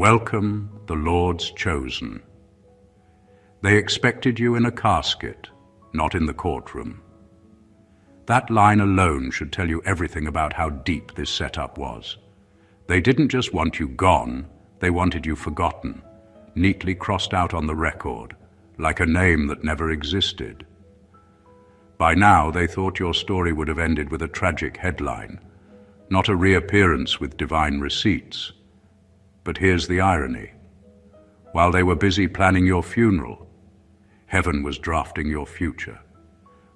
Welcome, the Lord's chosen. They expected you in a casket, not in the courtroom. That line alone should tell you everything about how deep this setup was. They didn't just want you gone, they wanted you forgotten, neatly crossed out on the record, like a name that never existed. By now, they thought your story would have ended with a tragic headline, not a reappearance with divine receipts. But here's the irony. While they were busy planning your funeral, heaven was drafting your future.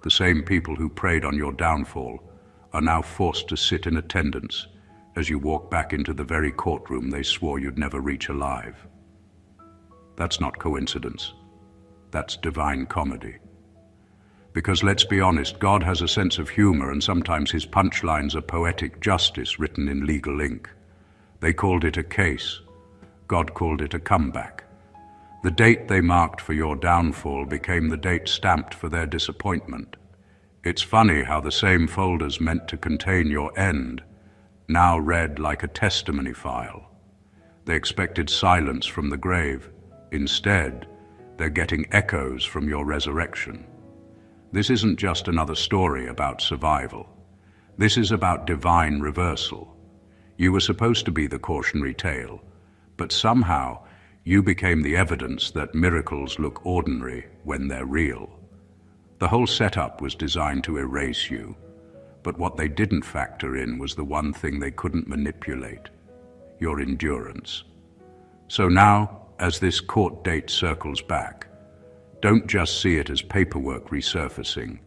The same people who prayed on your downfall are now forced to sit in attendance as you walk back into the very courtroom they swore you'd never reach alive. That's not coincidence. That's divine comedy. Because let's be honest, God has a sense of humor, and sometimes his punchlines are poetic justice written in legal ink. They called it a case. God called it a comeback. The date they marked for your downfall became the date stamped for their disappointment. It's funny how the same folders meant to contain your end now read like a testimony file. They expected silence from the grave. Instead, they're getting echoes from your resurrection. This isn't just another story about survival. This is about divine reversal. You were supposed to be the cautionary tale, but somehow you became the evidence that miracles look ordinary when they're real. The whole setup was designed to erase you, but what they didn't factor in was the one thing they couldn't manipulate: your endurance. So now, as this court date circles back, don't just see it as paperwork resurfacing.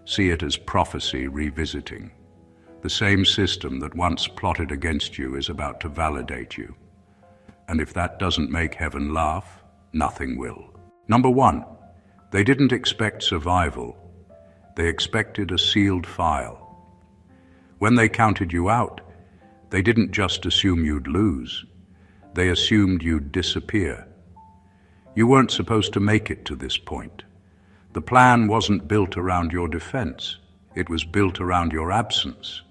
See it as prophecy revisiting. The same system that once plotted against you is about to validate you. And if that doesn't make heaven laugh, nothing will. Number one, they didn't expect survival. They expected a sealed file. When they counted you out, they didn't just assume you'd lose. They assumed you'd disappear. You weren't supposed to make it to this point. The plan wasn't built around your defense. It was built around your absence.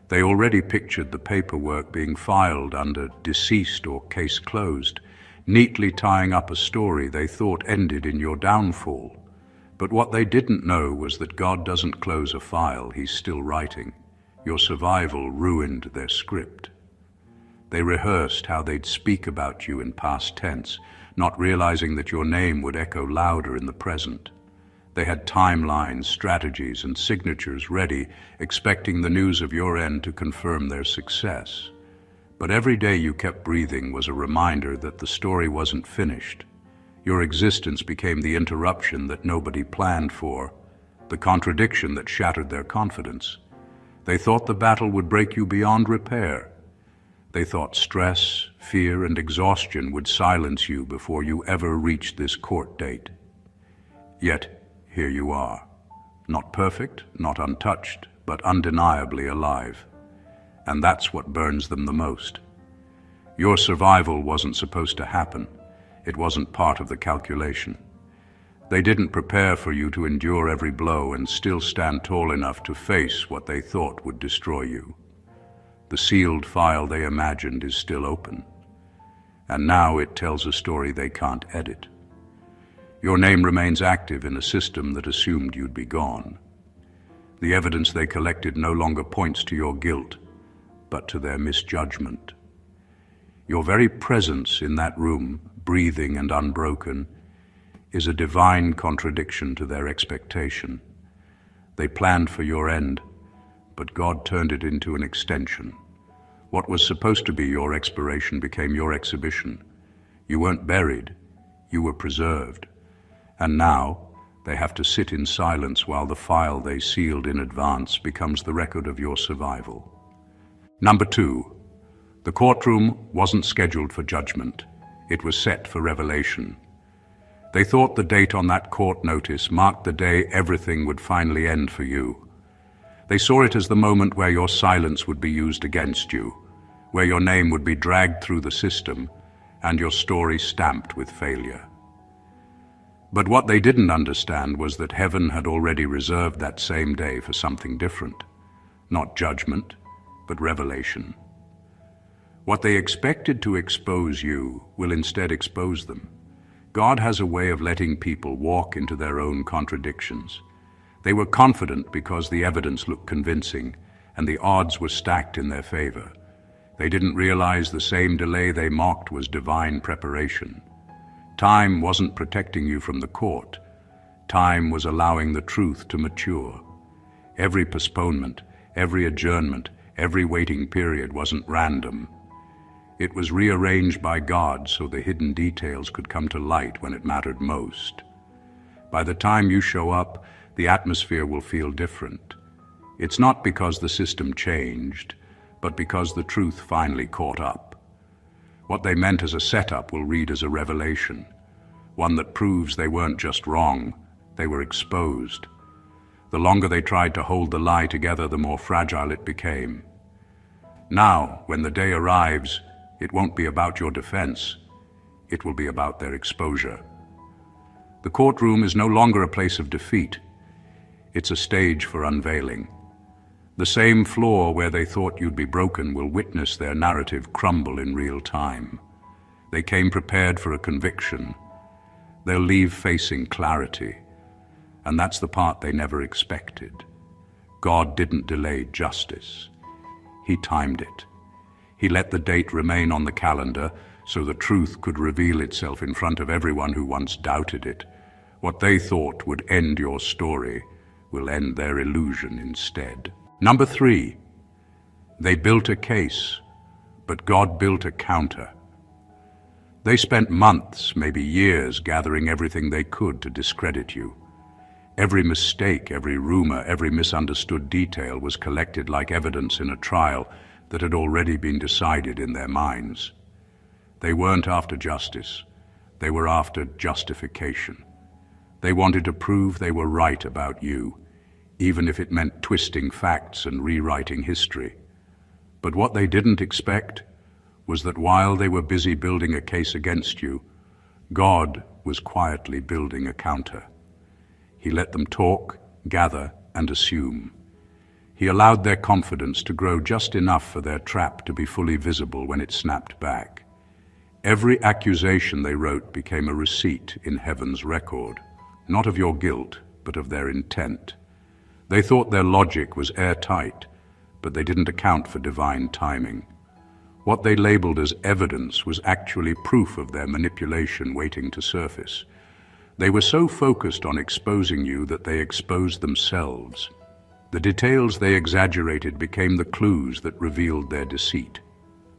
They already pictured the paperwork being filed under deceased or case closed, neatly tying up a story they thought ended in your downfall. But what they didn't know was that God doesn't close a file, he's still writing. Your survival ruined their script. They rehearsed how they'd speak about you in past tense, not realizing that your name would echo louder in the present. They had timelines, strategies, and signatures ready, expecting the news of your end to confirm their success. But every day you kept breathing was a reminder that the story wasn't finished. Your existence became the interruption that nobody planned for, the contradiction that shattered their confidence. They thought the battle would break you beyond repair. They thought stress, fear, and exhaustion would silence you before you ever reached this court date. Yet, here you are. Not perfect, not untouched, but undeniably alive. And that's what burns them the most. Your survival wasn't supposed to happen. It wasn't part of the calculation. They didn't prepare for you to endure every blow and still stand tall enough to face what they thought would destroy you. The sealed file they imagined is still open. And now it tells a story they can't edit. Your name remains active in a system that assumed you'd be gone. The evidence they collected no longer points to your guilt, but to their misjudgment. Your very presence in that room, breathing and unbroken, is a divine contradiction to their expectation. They planned for your end, but God turned it into an extension. What was supposed to be your expiration became your exhibition. You weren't buried, you were preserved. And now, they have to sit in silence while the file they sealed in advance becomes the record of your survival. Number two, the courtroom wasn't scheduled for judgment. It was set for revelation. They thought the date on that court notice marked the day everything would finally end for you. They saw it as the moment where your silence would be used against you, where your name would be dragged through the system and your story stamped with failure. But what they didn't understand was that heaven had already reserved that same day for something different. Not judgment, but revelation. What they expected to expose you will instead expose them. God has a way of letting people walk into their own contradictions. They were confident because the evidence looked convincing and the odds were stacked in their favor. They didn't realize the same delay they mocked was divine preparation. Time wasn't protecting you from the court. Time was allowing the truth to mature. Every postponement, every adjournment, every waiting period wasn't random. It was rearranged by God so the hidden details could come to light when it mattered most. By the time you show up, the atmosphere will feel different. It's not because the system changed, but because the truth finally caught up. What they meant as a setup will read as a revelation, one that proves they weren't just wrong, they were exposed. The longer they tried to hold the lie together, the more fragile it became. Now, when the day arrives, it won't be about your defense. It will be about their exposure. The courtroom is no longer a place of defeat. It's a stage for unveiling. The same floor where they thought you'd be broken will witness their narrative crumble in real time. They came prepared for a conviction. They'll leave facing clarity. And that's the part they never expected. God didn't delay justice. He timed it. He let the date remain on the calendar so the truth could reveal itself in front of everyone who once doubted it. What they thought would end your story will end their illusion instead. Number 3, they built a case, but God built a counter. They spent months, maybe years, gathering everything they could to discredit you. Every mistake, every rumor, every misunderstood detail was collected like evidence in a trial that had already been decided in their minds. They weren't after justice. They were after justification. They wanted to prove they were right about you, even if it meant twisting facts and rewriting history. But what they didn't expect was that while they were busy building a case against you, God was quietly building a counter. He let them talk, gather, and assume. He allowed their confidence to grow just enough for their trap to be fully visible when it snapped back. Every accusation they wrote became a receipt in heaven's record, not of your guilt, but of their intent. They thought their logic was airtight, but they didn't account for divine timing. What they labeled as evidence was actually proof of their manipulation waiting to surface. They were so focused on exposing you that they exposed themselves. The details they exaggerated became the clues that revealed their deceit.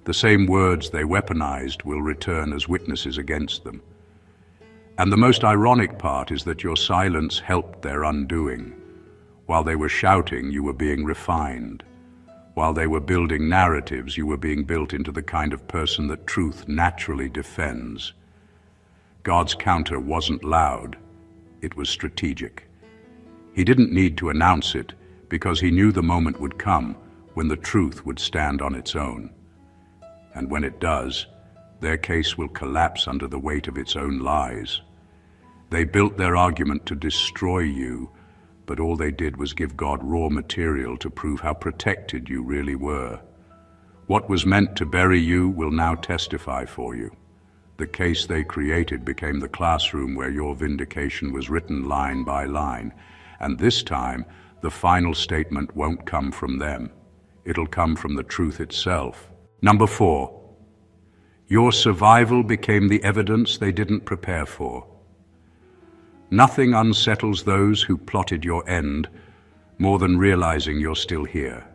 The same words they weaponized will return as witnesses against them. And the most ironic part is that your silence helped their undoing. While they were shouting, you were being refined. While they were building narratives, you were being built into the kind of person that truth naturally defends. God's counter wasn't loud. It was strategic. He didn't need to announce it because he knew the moment would come when the truth would stand on its own. And when it does, their case will collapse under the weight of its own lies. They built their argument to destroy you, but all they did was give God raw material to prove how protected you really were. What was meant to bury you will now testify for you. The case they created became the classroom where your vindication was written line by line. And this time, the final statement won't come from them. It'll come from the truth itself. Number 4, your survival became the evidence they didn't prepare for. Nothing unsettles those who plotted your end more than realizing you're still here.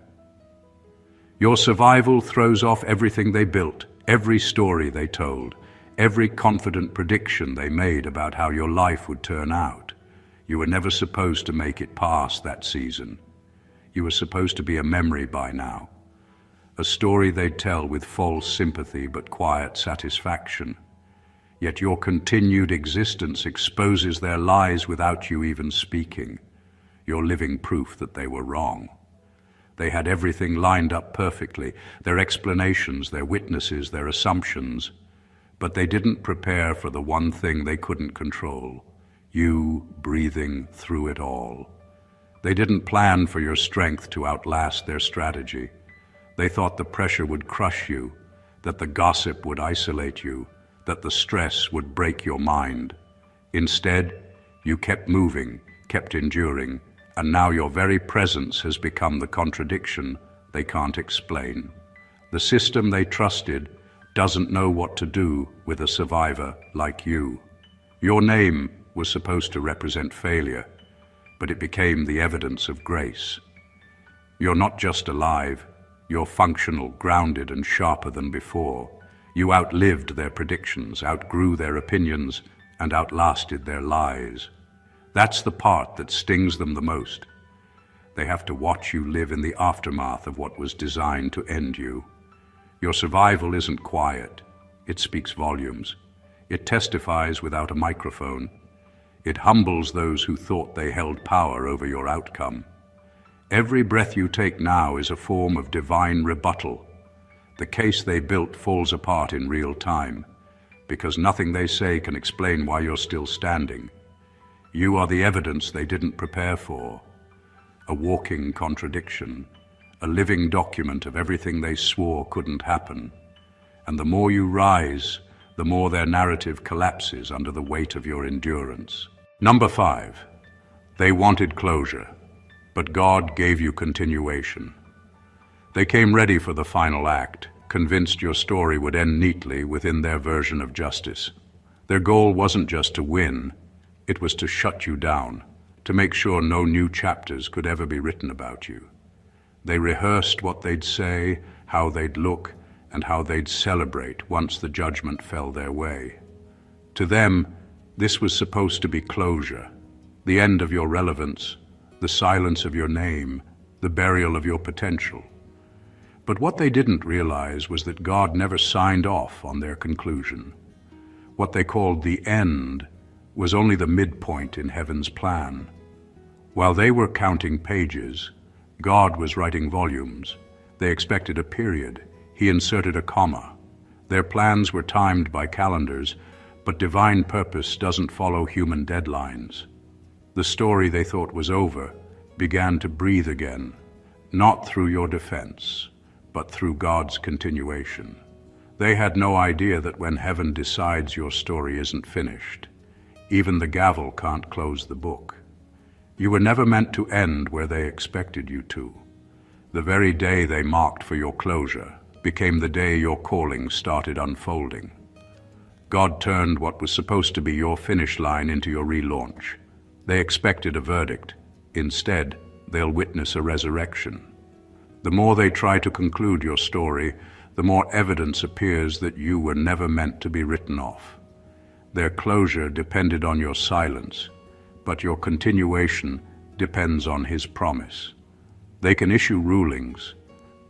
Your survival throws off everything they built, every story they told, every confident prediction they made about how your life would turn out. You were never supposed to make it past that season. You were supposed to be a memory by now, a story they'd tell with false sympathy but quiet satisfaction. Yet your continued existence exposes their lies without you even speaking. You're living proof that they were wrong. They had everything lined up perfectly, their explanations, their witnesses, their assumptions, but they didn't prepare for the one thing they couldn't control, you breathing through it all. They didn't plan for your strength to outlast their strategy. They thought the pressure would crush you, that the gossip would isolate you, that the stress would break your mind. Instead, you kept moving, kept enduring, and now your very presence has become the contradiction they can't explain. The system they trusted doesn't know what to do with a survivor like you. Your name was supposed to represent failure, but it became the evidence of grace. You're not just alive, you're functional, grounded, and sharper than before. You outlived their predictions, outgrew their opinions, and outlasted their lies. That's the part that stings them the most. They have to watch you live in the aftermath of what was designed to end you. Your survival isn't quiet. It speaks volumes. It testifies without a microphone. It humbles those who thought they held power over your outcome. Every breath you take now is a form of divine rebuttal. The case they built falls apart in real time, because nothing they say can explain why you're still standing. You are the evidence they didn't prepare for, a walking contradiction, a living document of everything they swore couldn't happen. And the more you rise, the more their narrative collapses under the weight of your endurance. Number 5, they wanted closure, but God gave you continuation. They came ready for the final act, convinced your story would end neatly within their version of justice. Their goal wasn't just to win, it was to shut you down, to make sure no new chapters could ever be written about you. They rehearsed what they'd say, how they'd look, and how they'd celebrate once the judgment fell their way. To them, this was supposed to be closure, the end of your relevance, the silence of your name, the burial of your potential. But what they didn't realize was that God never signed off on their conclusion. What they called the end was only the midpoint in heaven's plan. While they were counting pages, God was writing volumes. They expected a period. He inserted a comma. Their plans were timed by calendars, but divine purpose doesn't follow human deadlines. The story they thought was over began to breathe again, not through your defense, but through God's continuation. They had no idea that when heaven decides your story isn't finished, even the gavel can't close the book. You were never meant to end where they expected you to. The very day they marked for your closure became the day your calling started unfolding. God turned what was supposed to be your finish line into your relaunch. They expected a verdict. Instead, they'll witness a resurrection. The more they try to conclude your story, the more evidence appears that you were never meant to be written off. Their closure depended on your silence, but your continuation depends on His promise. They can issue rulings,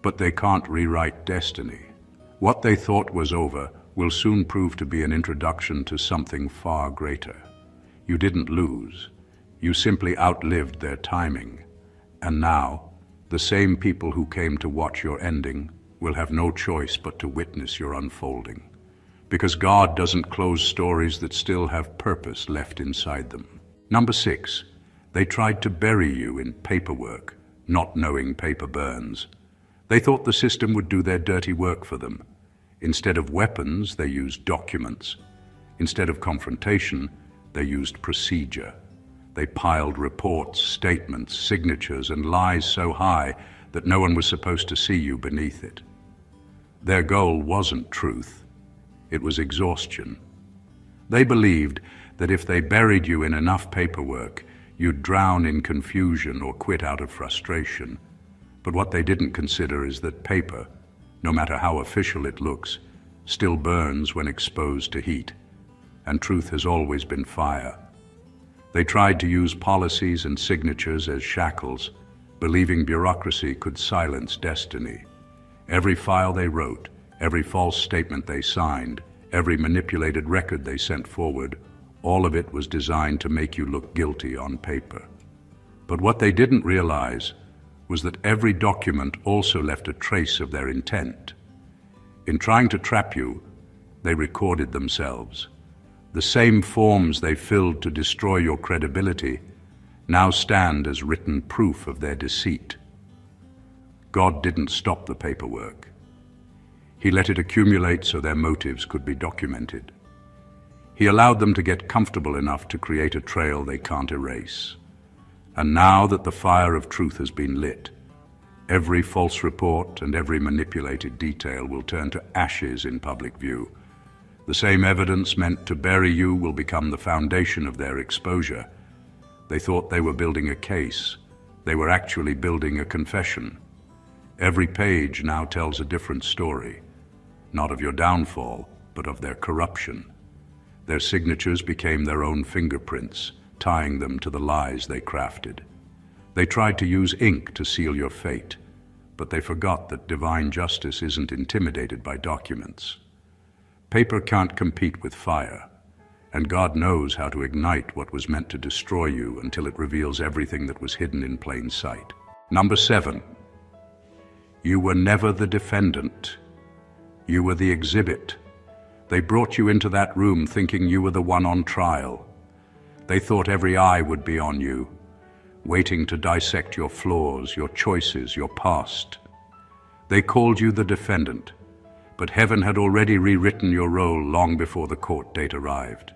but they can't rewrite destiny. What they thought was over will soon prove to be an introduction to something far greater. You didn't lose. You simply outlived their timing. And now, the same people who came to watch your ending will have no choice but to witness your unfolding. Because God doesn't close stories that still have purpose left inside them. Number 6, they tried to bury you in paperwork, not knowing paper burns. They thought the system would do their dirty work for them. Instead of weapons, they used documents. Instead of confrontation, they used procedure. They piled reports, statements, signatures, and lies so high that no one was supposed to see you beneath it. Their goal wasn't truth. It was exhaustion. They believed that if they buried you in enough paperwork, you'd drown in confusion or quit out of frustration. But what they didn't consider is that paper, no matter how official it looks, still burns when exposed to heat. And truth has always been fire. They tried to use policies and signatures as shackles, believing bureaucracy could silence destiny. Every file they wrote, every false statement they signed, every manipulated record they sent forward, all of it was designed to make you look guilty on paper. But what they didn't realize was that every document also left a trace of their intent. In trying to trap you, they recorded themselves. The same forms they filled to destroy your credibility now stand as written proof of their deceit. God didn't stop the paperwork. He let it accumulate so their motives could be documented. He allowed them to get comfortable enough to create a trail they can't erase. And now that the fire of truth has been lit, every false report and every manipulated detail will turn to ashes in public view. The same evidence meant to bury you will become the foundation of their exposure. They thought they were building a case. They were actually building a confession. Every page now tells a different story, not of your downfall, but of their corruption. Their signatures became their own fingerprints, tying them to the lies they crafted. They tried to use ink to seal your fate, but they forgot that divine justice isn't intimidated by documents. Paper can't compete with fire, and God knows how to ignite what was meant to destroy you until it reveals everything that was hidden in plain sight. Number 7. You were never the defendant. You were the exhibit. They brought you into that room thinking you were the one on trial. They thought every eye would be on you, waiting to dissect your flaws, your choices, your past. They called you the defendant, but heaven had already rewritten your role long before the court date arrived.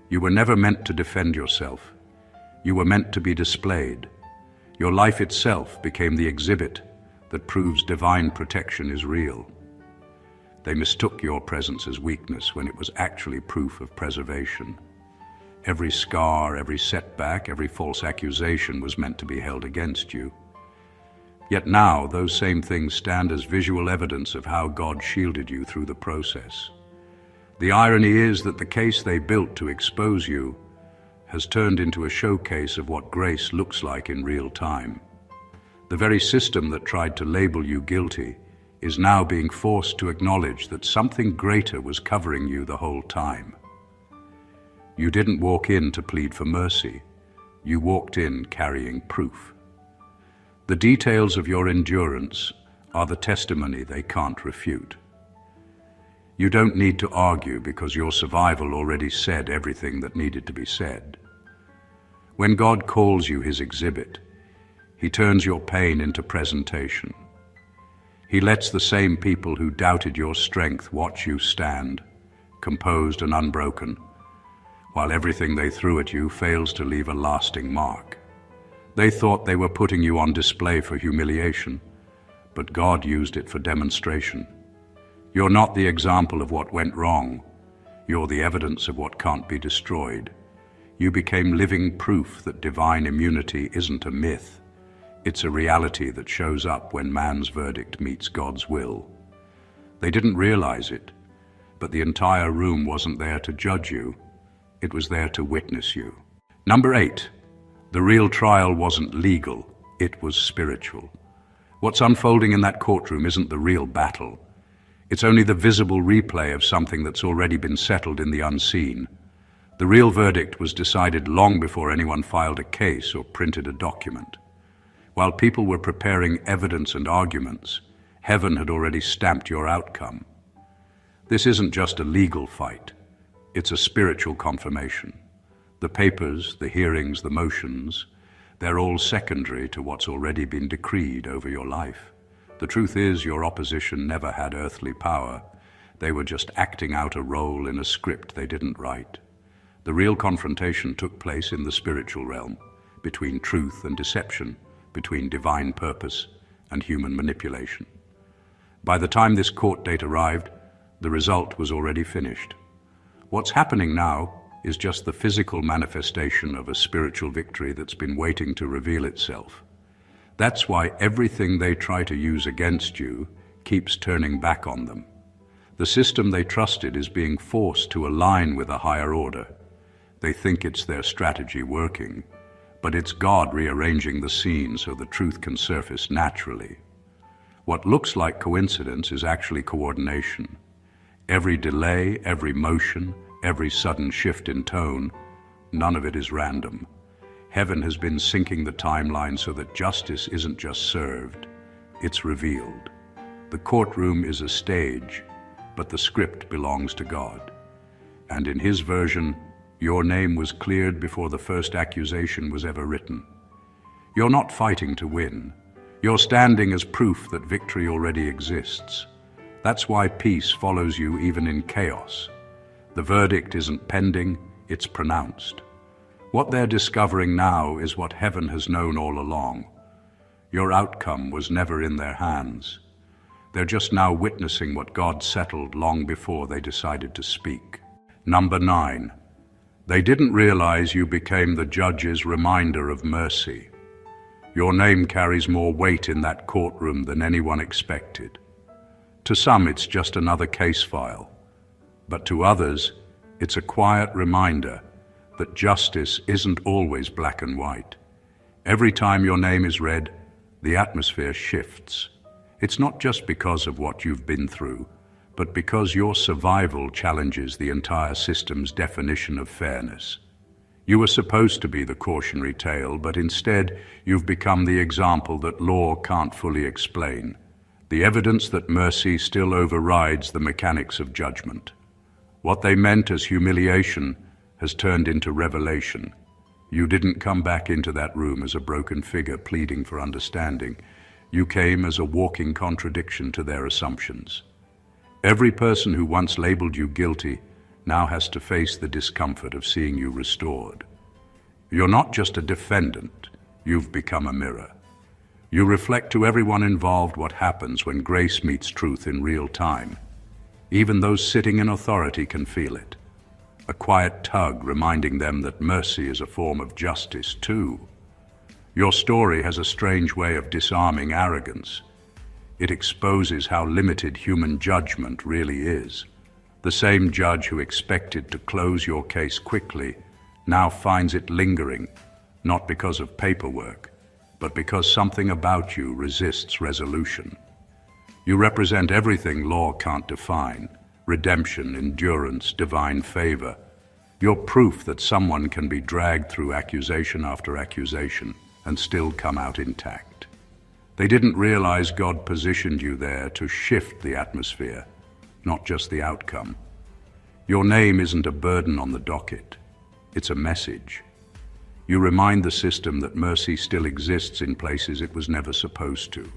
You were never meant to defend yourself. You were meant to be displayed. Your life itself became the exhibit that proves divine protection is real. They mistook your presence as weakness when it was actually proof of preservation. Every scar, every setback, every false accusation was meant to be held against you. Yet now, those same things stand as visual evidence of how God shielded you through the process. The irony is that the case they built to expose you has turned into a showcase of what grace looks like in real time. The very system that tried to label you guilty is now being forced to acknowledge that something greater was covering you the whole time. You didn't walk in to plead for mercy. You walked in carrying proof. The details of your endurance are the testimony they can't refute. You don't need to argue because your survival already said everything that needed to be said. When God calls you his exhibit, he turns your pain into presentation. He lets the same people who doubted your strength watch you stand, composed and unbroken, while everything they threw at you fails to leave a lasting mark. They thought they were putting you on display for humiliation, but God used it for demonstration. You're not the example of what went wrong. You're the evidence of what can't be destroyed. You became living proof that divine immunity isn't a myth. It's a reality that shows up when man's verdict meets God's will. They didn't realize it, but the entire room wasn't there to judge you. It was there to witness you. Number 8, the real trial wasn't legal, it was spiritual. What's unfolding in that courtroom isn't the real battle. It's only the visible replay of something that's already been settled in the unseen. The real verdict was decided long before anyone filed a case or printed a document. While people were preparing evidence and arguments, heaven had already stamped your outcome. This isn't just a legal fight. It's a spiritual confirmation. The papers, the hearings, the motions, they're all secondary to what's already been decreed over your life. The truth is, your opposition never had earthly power. They were just acting out a role in a script they didn't write. The real confrontation took place in the spiritual realm, between truth and deception, between divine purpose and human manipulation. By the time this court date arrived, the result was already finished. What's happening now is just the physical manifestation of a spiritual victory that's been waiting to reveal itself. That's why everything they try to use against you keeps turning back on them. The system they trusted is being forced to align with a higher order. They think it's their strategy working, but it's God rearranging the scene so the truth can surface naturally. What looks like coincidence is actually coordination. Every delay, every motion, every sudden shift in tone, none of it is random. Heaven has been syncing the timeline so that justice isn't just served, it's revealed. The courtroom is a stage, but the script belongs to God. And in his version, your name was cleared before the first accusation was ever written. You're not fighting to win. You're standing as proof that victory already exists. That's why peace follows you even in chaos. The verdict isn't pending, it's pronounced. What they're discovering now is what heaven has known all along. Your outcome was never in their hands. They're just now witnessing what God settled long before they decided to speak. Number 9. They didn't realize you became the judge's reminder of mercy. Your name carries more weight in that courtroom than anyone expected. To some, it's just another case file. But to others, it's a quiet reminder that justice isn't always black and white. Every time your name is read, the atmosphere shifts. It's not just because of what you've been through, but because your survival challenges the entire system's definition of fairness. You were supposed to be the cautionary tale, but instead you've become the example that law can't fully explain, the evidence that mercy still overrides the mechanics of judgment. What they meant as humiliation has turned into revelation. You didn't come back into that room as a broken figure pleading for understanding. You came as a walking contradiction to their assumptions. Every person who once labeled you guilty now has to face the discomfort of seeing you restored. You're not just a defendant, you've become a mirror. You reflect to everyone involved what happens when grace meets truth in real time. Even those sitting in authority can feel it. A quiet tug reminding them that mercy is a form of justice too. Your story has a strange way of disarming arrogance. It exposes how limited human judgment really is. The same judge who expected to close your case quickly now finds it lingering, not because of paperwork, but because something about you resists resolution. You represent everything law can't define: redemption, endurance, divine favor. You're proof that someone can be dragged through accusation after accusation and still come out intact. They didn't realize God positioned you there to shift the atmosphere, not just the outcome. Your name isn't a burden on the docket, it's a message. You remind the system that mercy still exists in places it was never supposed to.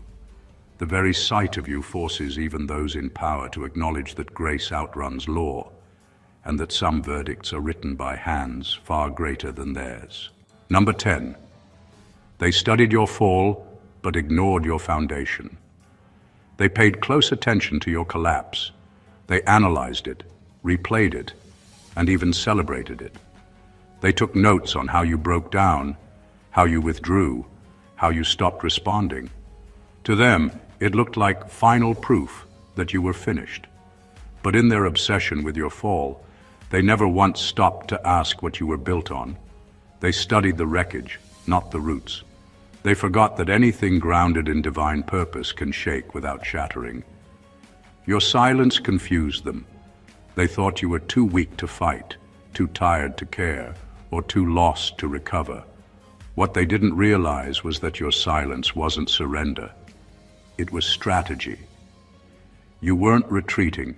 The very sight of you forces even those in power to acknowledge that grace outruns law, and that some verdicts are written by hands far greater than theirs. Number 10. They studied your fall, but ignored your foundation. They paid close attention to your collapse. They analyzed it, replayed it, and even celebrated it. They took notes on how you broke down, how you withdrew, how you stopped responding. To them, it looked like final proof that you were finished. But in their obsession with your fall, they never once stopped to ask what you were built on. They studied the wreckage, not the roots. They forgot that anything grounded in divine purpose can shake without shattering. Your silence confused them. They thought you were too weak to fight, too tired to care, or too lost to recover. What they didn't realize was that your silence wasn't surrender. It was strategy. You weren't retreating,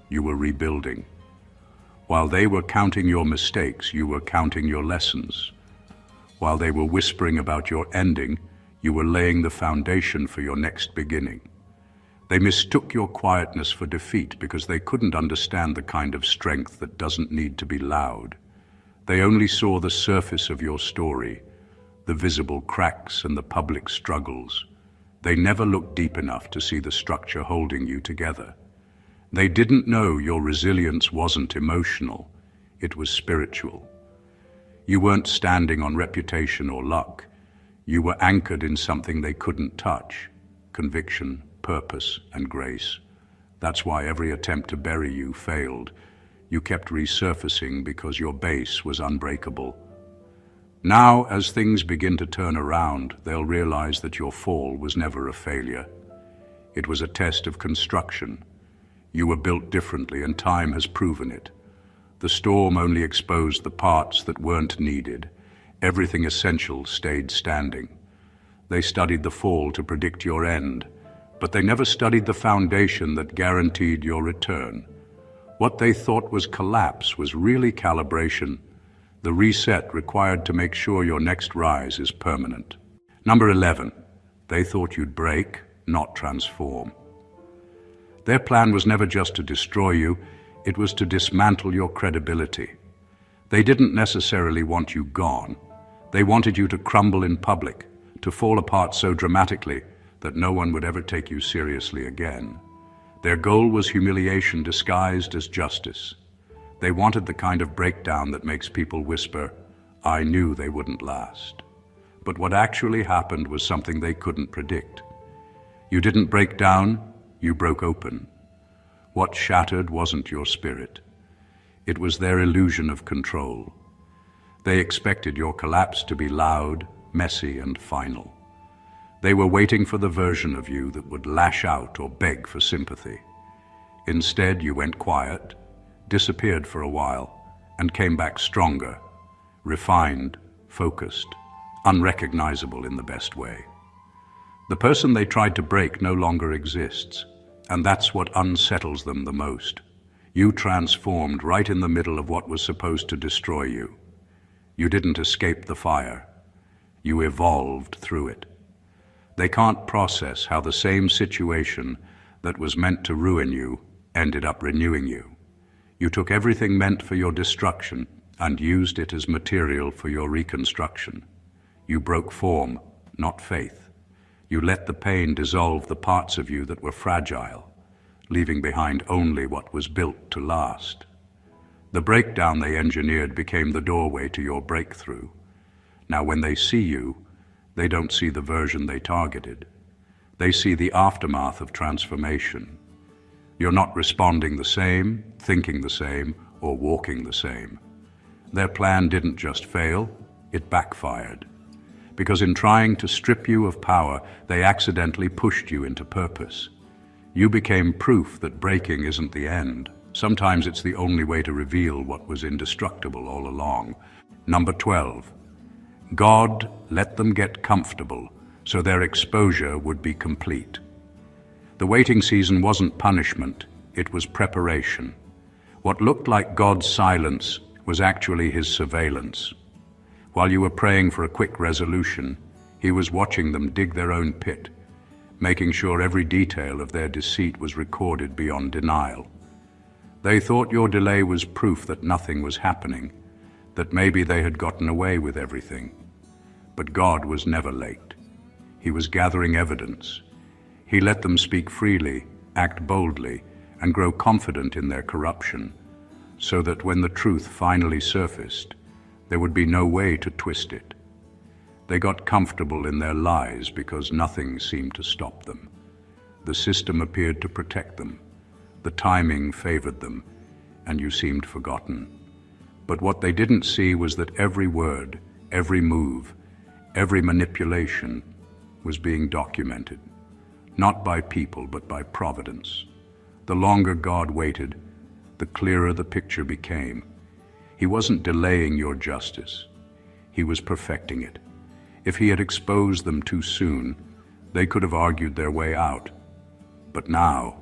you were rebuilding. While they were counting your mistakes, you were counting your lessons. While they were whispering about your ending, you were laying the foundation for your next beginning. They mistook your quietness for defeat because they couldn't understand the kind of strength that doesn't need to be loud. They only saw the surface of your story, the visible cracks and the public struggles. They never looked deep enough to see the structure holding you together. They didn't know your resilience wasn't emotional, it was spiritual. You weren't standing on reputation or luck. You were anchored in something they couldn't touch: conviction, purpose, and grace. That's why every attempt to bury you failed. You kept resurfacing because your base was unbreakable. Now, as things begin to turn around, they'll realize that your fall was never a failure. It was a test of construction. You were built differently, and time has proven it. The storm only exposed the parts that weren't needed. Everything essential stayed standing. They studied the fall to predict your end, but they never studied the foundation that guaranteed your return. What they thought was collapse was really calibration, the reset required to make sure your next rise is permanent. Number 11, they thought you'd break, not transform. Their plan was never just to destroy you, it was to dismantle your credibility. They didn't necessarily want you gone. They wanted you to crumble in public, to fall apart so dramatically that no one would ever take you seriously again. Their goal was humiliation disguised as justice. They wanted the kind of breakdown that makes people whisper, "I knew they wouldn't last." But what actually happened was something they couldn't predict. You didn't break down, you broke open. What shattered wasn't your spirit. It was their illusion of control. They expected your collapse to be loud, messy, and final. They were waiting for the version of you that would lash out or beg for sympathy. Instead, you went quiet, disappeared for a while, and came back stronger, refined, focused, unrecognizable in the best way. The person they tried to break no longer exists, and that's what unsettles them the most. You transformed right in the middle of what was supposed to destroy you. You didn't escape the fire. You evolved through it. They can't process how the same situation that was meant to ruin you ended up renewing you. You took everything meant for your destruction and used it as material for your reconstruction. You broke form, not faith. You let the pain dissolve the parts of you that were fragile, leaving behind only what was built to last. The breakdown they engineered became the doorway to your breakthrough. Now when they see you, they don't see the version they targeted. They see the aftermath of transformation. You're not responding the same, thinking the same, or walking the same. Their plan didn't just fail, it backfired. Because in trying to strip you of power, they accidentally pushed you into purpose. You became proof that breaking isn't the end. Sometimes it's the only way to reveal what was indestructible all along. Number 12. God let them get comfortable so their exposure would be complete. The waiting season wasn't punishment, it was preparation. What looked like God's silence was actually his surveillance. While you were praying for a quick resolution, he was watching them dig their own pit, making sure every detail of their deceit was recorded beyond denial. They thought your delay was proof that nothing was happening, that maybe they had gotten away with everything. But God was never late. He was gathering evidence. He let them speak freely, act boldly, and grow confident in their corruption, so that when the truth finally surfaced, there would be no way to twist it. They got comfortable in their lies because nothing seemed to stop them. The system appeared to protect them. The timing favored them, and you seemed forgotten. But what they didn't see was that every word, every move, every manipulation was being documented, not by people but by providence. The longer God waited, the clearer the picture became. He wasn't delaying your justice. He was perfecting it. If he had exposed them too soon, they could have argued their way out. But now,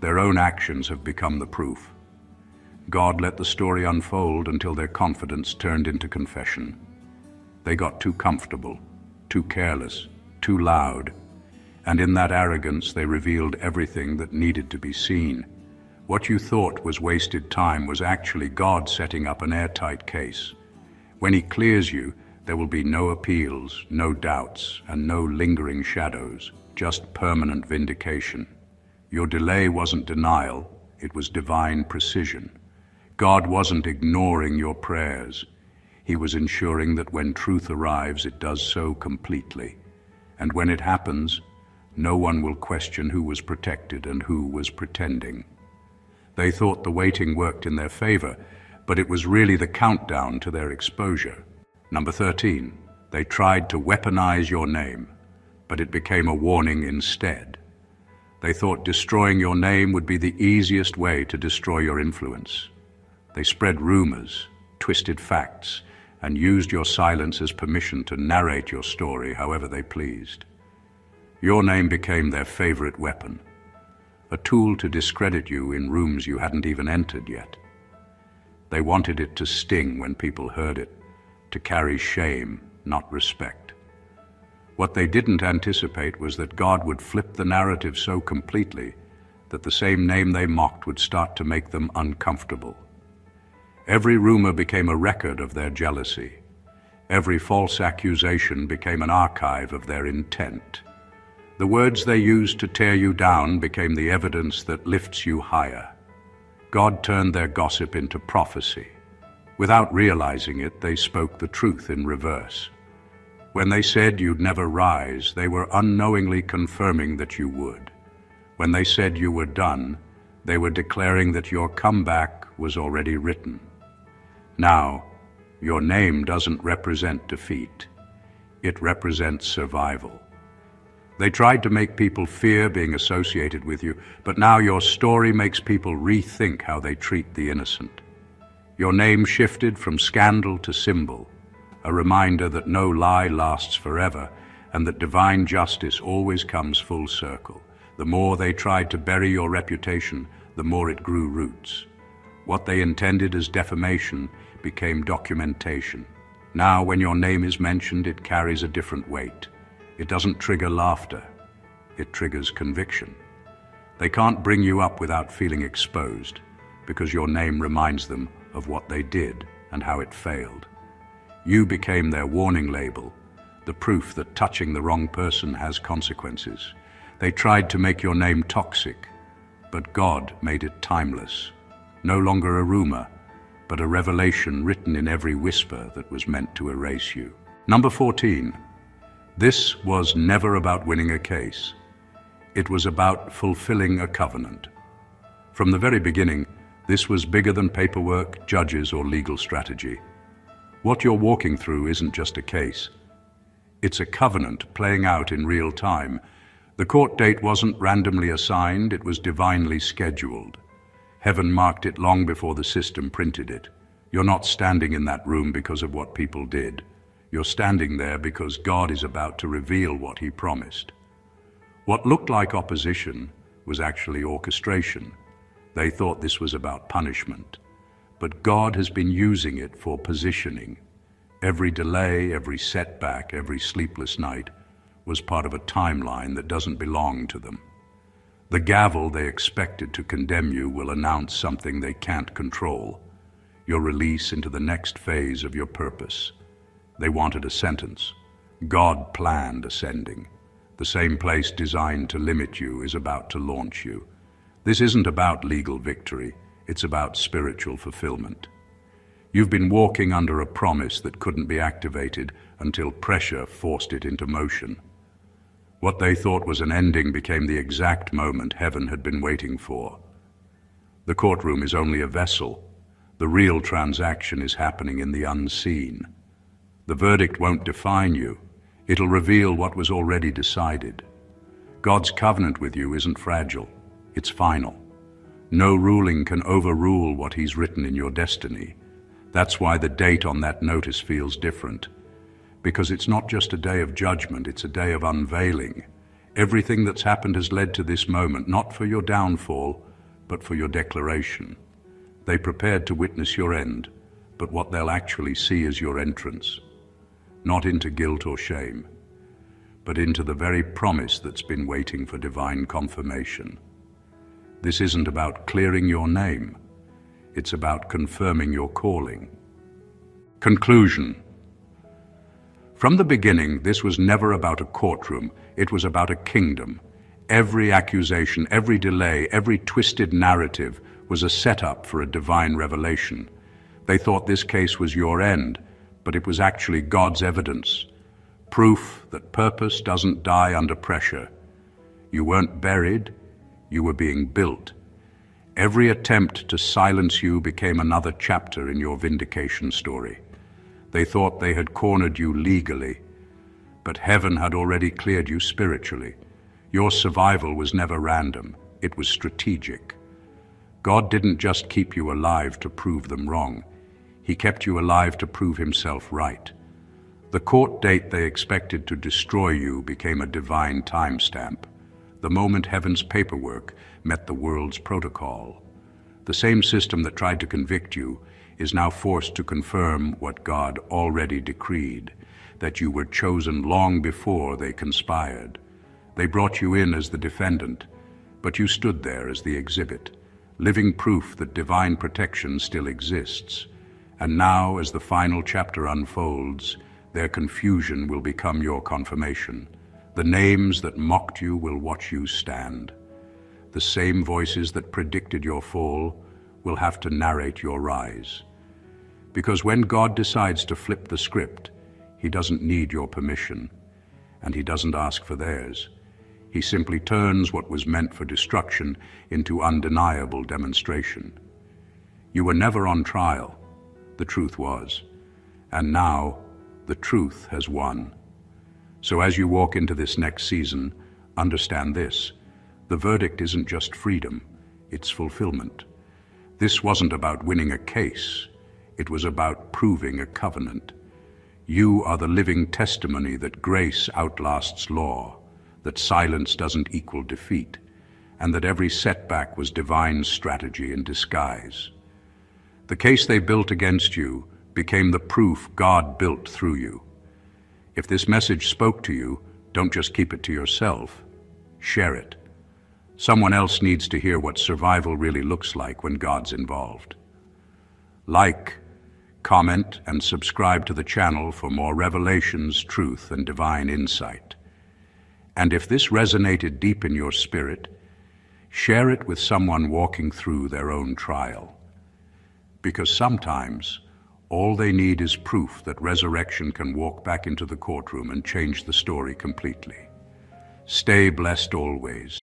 their own actions have become the proof. God let the story unfold until their confidence turned into confession. They got too comfortable, too careless, too loud, and in that arrogance they revealed everything that needed to be seen. What you thought was wasted time was actually God setting up an airtight case. When he clears you, there will be no appeals, no doubts, and no lingering shadows, just permanent vindication. Your delay wasn't denial, it was divine precision. God wasn't ignoring your prayers. He was ensuring that when truth arrives, it does so completely. And when it happens, no one will question who was protected and who was pretending. They thought the waiting worked in their favor, but it was really the countdown to their exposure. Number 13, they tried to weaponize your name, but it became a warning instead. They thought destroying your name would be the easiest way to destroy your influence. They spread rumors, twisted facts, and used your silence as permission to narrate your story however they pleased. Your name became their favorite weapon, a tool to discredit you in rooms you hadn't even entered yet. They wanted it to sting when people heard it, to carry shame, not respect. What they didn't anticipate was that God would flip the narrative so completely that the same name they mocked would start to make them uncomfortable. Every rumor became a record of their jealousy. Every false accusation became an archive of their intent. The words they used to tear you down became the evidence that lifts you higher. God turned their gossip into prophecy. Without realizing it, they spoke the truth in reverse. When they said you'd never rise, they were unknowingly confirming that you would. When they said you were done, they were declaring that your comeback was already written. Now, your name doesn't represent defeat. It represents survival. They tried to make people fear being associated with you, but now your story makes people rethink how they treat the innocent. Your name shifted from scandal to symbol, a reminder that no lie lasts forever and that divine justice always comes full circle. The more they tried to bury your reputation, the more it grew roots. What they intended as defamation became documentation. Now, when your name is mentioned, it carries a different weight. It doesn't trigger laughter. It triggers conviction. They can't bring you up without feeling exposed, because your name reminds them of what they did and how it failed. You became their warning label, the proof that touching the wrong person has consequences. They tried to make your name toxic, but God made it timeless. No longer a rumor, but a revelation written in every whisper that was meant to erase you. Number 14. This was never about winning a case. It was about fulfilling a covenant. From the very beginning, this was bigger than paperwork, judges, or legal strategy. What you're walking through isn't just a case. It's a covenant playing out in real time. The court date wasn't randomly assigned, it was divinely scheduled. Heaven marked it long before the system printed it. You're not standing in that room because of what people did. You're standing there because God is about to reveal what He promised. What looked like opposition was actually orchestration. They thought this was about punishment, but God has been using it for positioning. Every delay, every setback, every sleepless night was part of a timeline that doesn't belong to them. The gavel they expected to condemn you will announce something they can't control, your release into the next phase of your purpose. They wanted a sentence. God planned ascending. The same place designed to limit you is about to launch you. This isn't about legal victory, it's about spiritual fulfillment. You've been walking under a promise that couldn't be activated until pressure forced it into motion. What they thought was an ending became the exact moment heaven had been waiting for. The courtroom is only a vessel. The real transaction is happening in the unseen. The verdict won't define you. It'll reveal what was already decided. God's covenant with you isn't fragile. It's final. No ruling can overrule what He's written in your destiny. That's why the date on that notice feels different. Because it's not just a day of judgment, it's a day of unveiling. Everything that's happened has led to this moment, not for your downfall, but for your declaration. They prepared to witness your end, but what they'll actually see is your entrance. Not into guilt or shame, but into the very promise that's been waiting for divine confirmation. This isn't about clearing your name. It's about confirming your calling. Conclusion. From the beginning, this was never about a courtroom. It was about a kingdom. Every accusation, every delay, every twisted narrative was a setup for a divine revelation. They thought this case was your end, but it was actually God's evidence. Proof that purpose doesn't die under pressure. You weren't buried, you were being built. Every attempt to silence you became another chapter in your vindication story. They thought they had cornered you legally, but heaven had already cleared you spiritually. Your survival was never random, it was strategic. God didn't just keep you alive to prove them wrong. He kept you alive to prove Himself right. The court date they expected to destroy you became a divine timestamp. The moment heaven's paperwork met the world's protocol. The same system that tried to convict you is now forced to confirm what God already decreed, that you were chosen long before they conspired. They brought you in as the defendant, But you stood there as the exhibit, living proof that divine protection still exists. And now, as the final chapter unfolds, their confusion will become your confirmation. The names that mocked you will watch you stand. The same voices that predicted your fall will have to narrate your rise. Because when God decides to flip the script, He doesn't need your permission, and He doesn't ask for theirs. He simply turns what was meant for destruction into undeniable demonstration. You were never on trial, the truth was, and now the truth has won. So as you walk into this next season, understand this: the verdict isn't just freedom, it's fulfillment. This wasn't about winning a case, it was about proving a covenant. You are the living testimony that grace outlasts law, that silence doesn't equal defeat, and that every setback was divine strategy in disguise. The case they built against you became the proof God built through you. If this message spoke to you, don't just keep it to yourself. Share it. Someone else needs to hear what survival really looks like when God's involved. Like, comment, and subscribe to the channel for more revelations, truth, and divine insight. And if this resonated deep in your spirit, share it with someone walking through their own trial. Because sometimes, all they need is proof that resurrection can walk back into the courtroom and change the story completely. Stay blessed always.